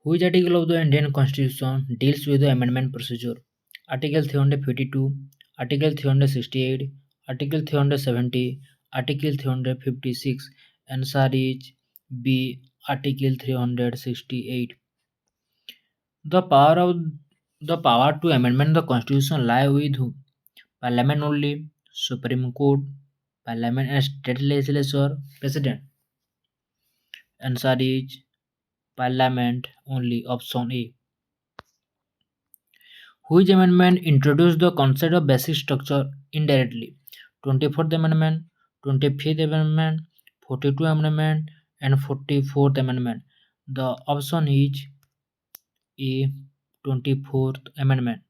Which article of the Indian Constitution deals with the amendment procedure? Article 352, Article 368, Article 370, Article 356. Answer is B. Article 368. The power of the power to amendment the constitution lie with who? Parliament only, Supreme Court, Parliament and state legislature, President. Answer is Parliament only. Option A. Which amendment introduced the concept of basic structure indirectly? 24th Amendment, 25th Amendment, 42nd Amendment, and 44th Amendment. The option is A. 24th Amendment.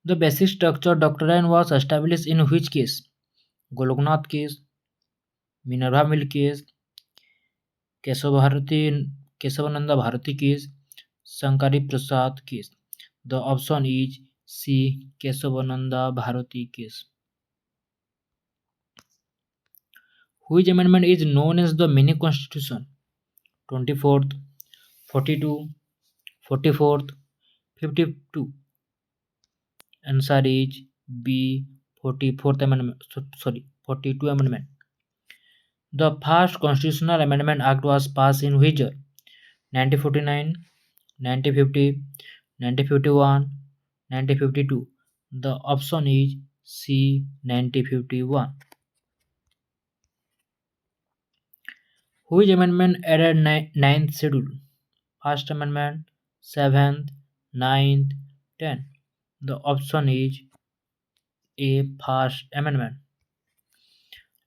The basic structure doctrine was established in which case? Goloknath case, Minerva Mill case, Kesavananda Bharati case, Sankari Prasad case. The option is C. Kesavananda Bharati case. Which amendment is known as the mini constitution? 24th, 42, 44th, 52. Answer is B. 44th amendment. Sorry, 42 amendment. The first constitutional amendment act was passed in which year? 1949, 1950, 1951, 1952. The option is C. 1951. Which amendment added ninth schedule? First amendment, 7th, 9th, 10th. The option is A. First amendment.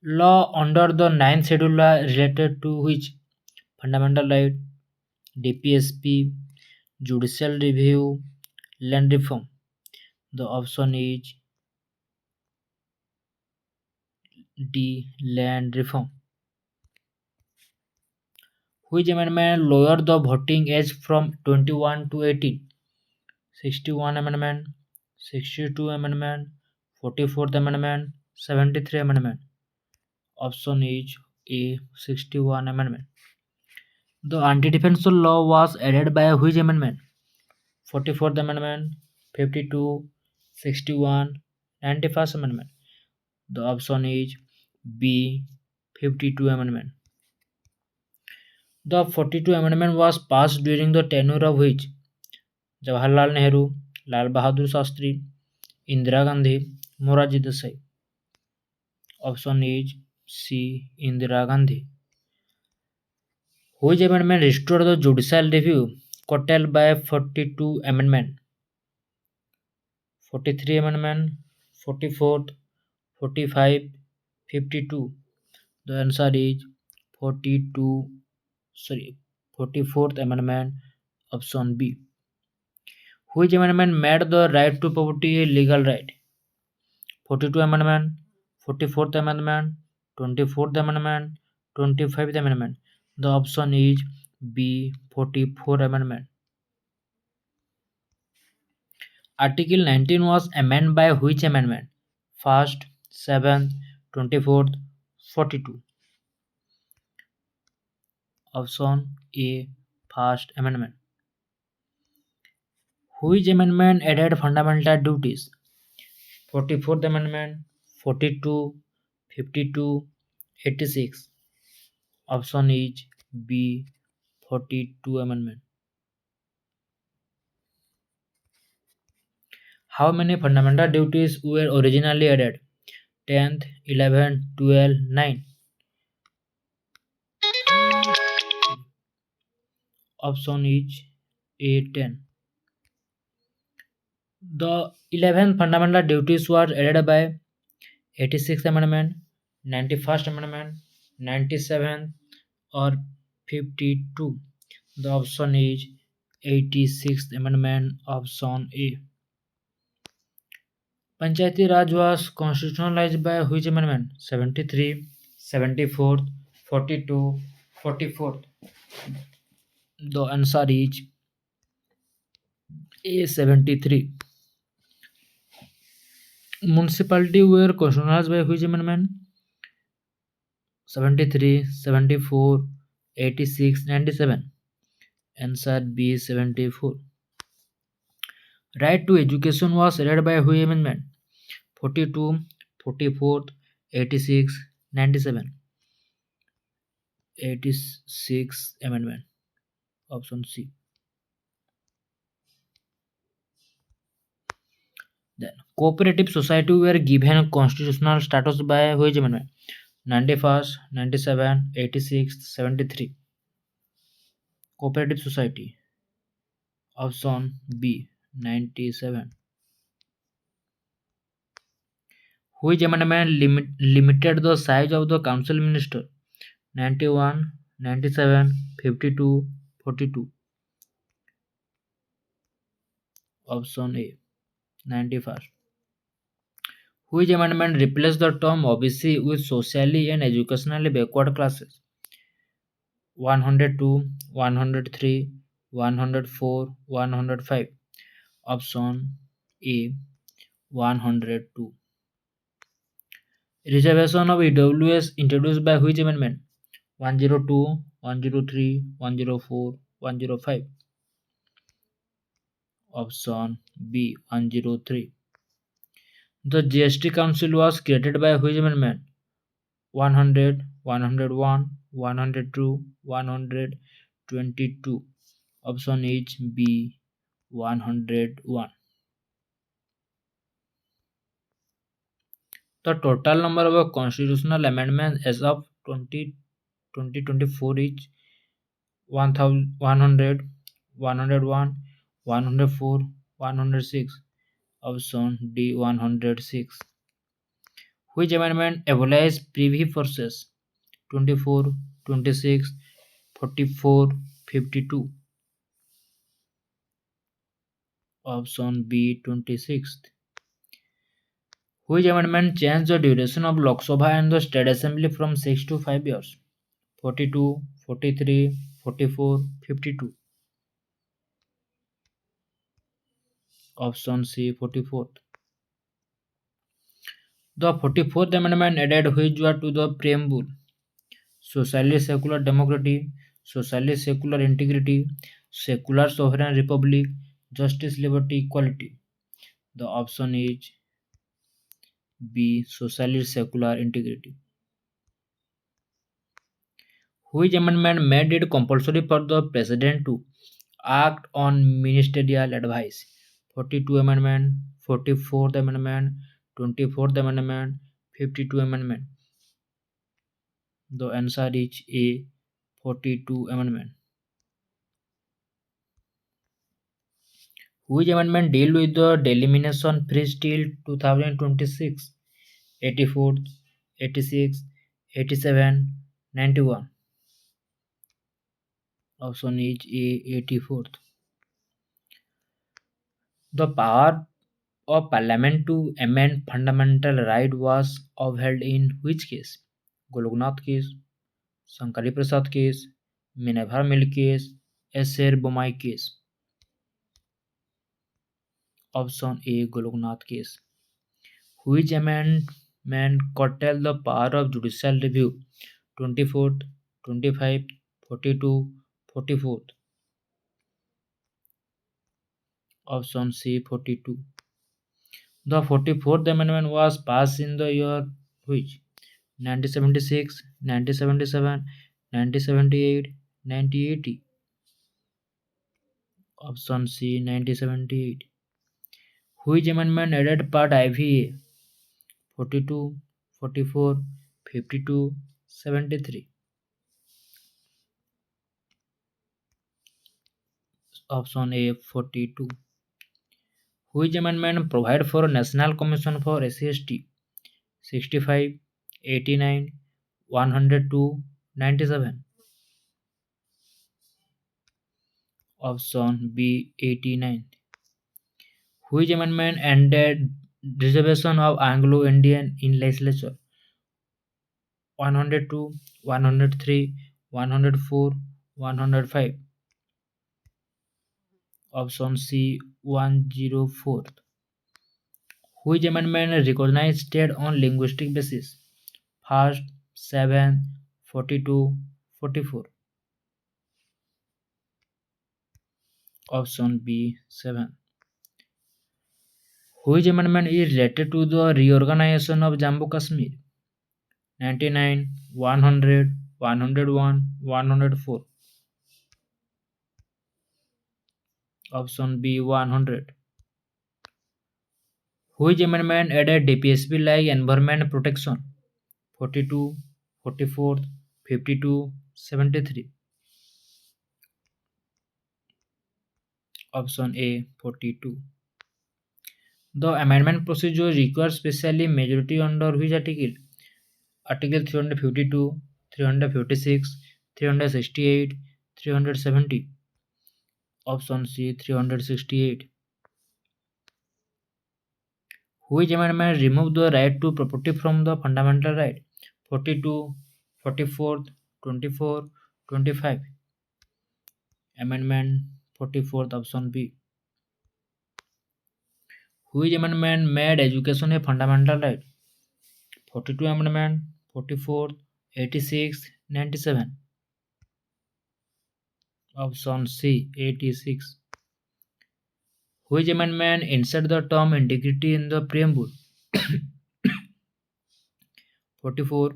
Law under the ninth schedule are related to which? Fundamental right, DPSP, judicial review, land reform. The option is D. Land reform. Which amendment lowered the voting age from 21 to 18? 61 amendment, 62 amendment, 44th amendment, 73 amendment. Option is A. 61 amendment. The anti-defamation law was added by which amendment? 44th amendment, 52, 61, 91st amendment. The option is B. 52 amendment. The 42 amendment was passed during the tenure of which? Jawaharlal Nehru, Lal Bahadur Shastri, Indira Gandhi, Morarji Desai. Option is C. Indira Gandhi. Which amendment restored the judicial review curtailed by 42 amendment? 43 amendment, 44th, 45, 52. The answer is 44th amendment, option B. Which amendment made the right to property a legal right? 42 amendment, 44th amendment, 24th amendment, 25th amendment. The option is B. 44th amendment. Article 19 was amended by which amendment? First, 7th, 24th, 42. Option A. First amendment. Which amendment added fundamental duties? 44th amendment, 42, 52, 86. Option is B. 42 amendment. How many fundamental duties were originally added? 10th, 11th, 12, 9. Option is A. 10. The 11th fundamental duties were added by 86th amendment, 91st amendment, 97th or 52. The option is 86th amendment, option A. Panchayati Raj was constitutionalized by which amendment? 73, 74, 42, 44. The answer is A. 73. Municipality were constitutionalized by which amendment? 73, 74, 86, 97. Answer B 74. Right to education was read by who amendment? 42, 44, 86, 97. 86 amendment. Option C. Then cooperative society were given constitutional status by which amendment? 91st, 97, 86, 73. Cooperative society. Option B 97. Which amendment limited the size of the council minister? 91, 97, 52, 42. Option A 91st. Which amendment replaced the term OBC with socially and educationally backward classes? 102, 103, 104, 105. Option A 102. Reservation of EWS introduced by which amendment? 102, 103, 104, 105. Option B 103. The GST Council was created by which amendment? 100, 101, 102, 122. Option is B 101. The total number of constitutional amendments as of 2024 is 100, 101, 104, 106. Option D 106. Which amendment abolished privy forces? 24, 26, 44, 52. Option B 26. Which amendment changed the duration of Lok Sabha and the State Assembly from 6 to 5 years? 42, 43, 44, 52. Option C 44. The 44th Amendment added which word to the preamble? Socialist secular democracy, socialist secular integrity, secular sovereign republic, justice, liberty, equality. The option is B socialist secular integrity. Which amendment made it compulsory for the president to act on ministerial advice? 42 amendment, 44th amendment, 24th amendment, 52 amendment. The answer is A 42 amendment. Which amendment deal with the delimitation freeze till 2026? 84th, 86, 87, 91. Option is A 84th. The power of parliament to amend fundamental right was upheld in which case? Goloknath case, Shankari Prasad case, Minerva Mill case, S.R. Bomai case. Option A Goloknath case. Which amendment curtailed the power of judicial review? 24th, 25, 42, 44th. Option C 42. The 44th Amendment was passed in the year which? 1976, 1977, 1978, 1980. Option C 1978. Which amendment added Part IVA? 42, 44, 52, 73. Option A 42. Which amendment provide for a National Commission for SC/ST? 65, 89, 102, 97. Option B 89. Which amendment ended reservation of Anglo-Indian in legislature? 102, 103, 104, 105. Option C 104. Which amendment recognized state on linguistic basis? First, 7, 42, 44. Option B 7. Which amendment is related to the reorganization of Jammu Kashmir? 99, 100, 101, 104. Option B 100. Which amendment added DPSP like environment protection? 42, 44, 52, 73. Option A 42. The amendment procedure requires specially majority under which article? Article 352, 356, 368, 370. Option C 368. Which amendment removed the right to property from the fundamental right? 42, 44, 24, 25. Amendment 44th option B. Which amendment made education a fundamental right? 42 amendment, 44, 86, 97. Option C 86. Which amendment insert the term integrity in the preamble? 44,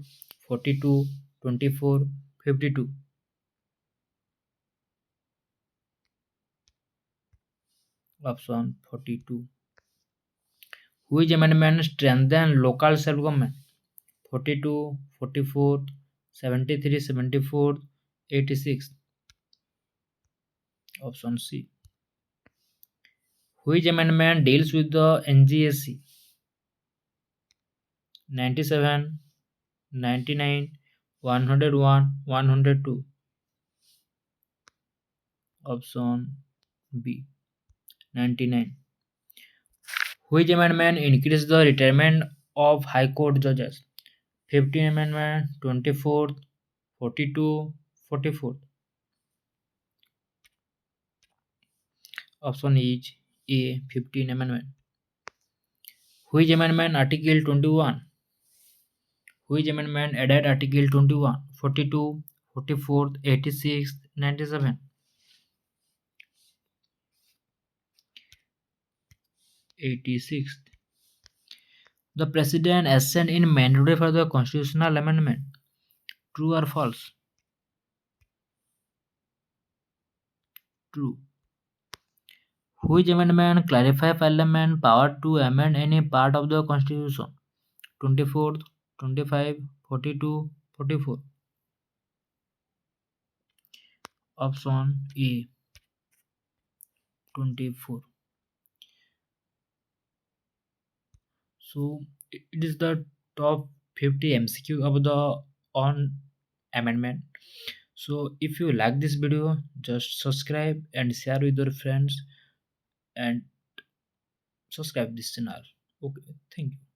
42, 24, 52. Option 42. Which amendment strengthen local self-government? 42, 44, 73, 74, 86. Option C. Which amendment deals with the NGSC? 97, 99, 101, 102. Option B 99. Which amendment increased the retirement of High Court judges? 15 amendment, 24th, 42, 44. Option is A 15 amendment. Which amendment Article 21? Which amendment added Article 21, 42, 44, 86, 97? 86th. The President assent in mandatory for the constitutional amendment. True or false? True. Which amendment clarify Parliament power to amend any part of the Constitution? 24th, 25, 42, 44. Option A 24. So it is the top 50 MCQ of the on amendment. So if you like this video, just subscribe and share with your friends and subscribe this channel. Okay, thank you.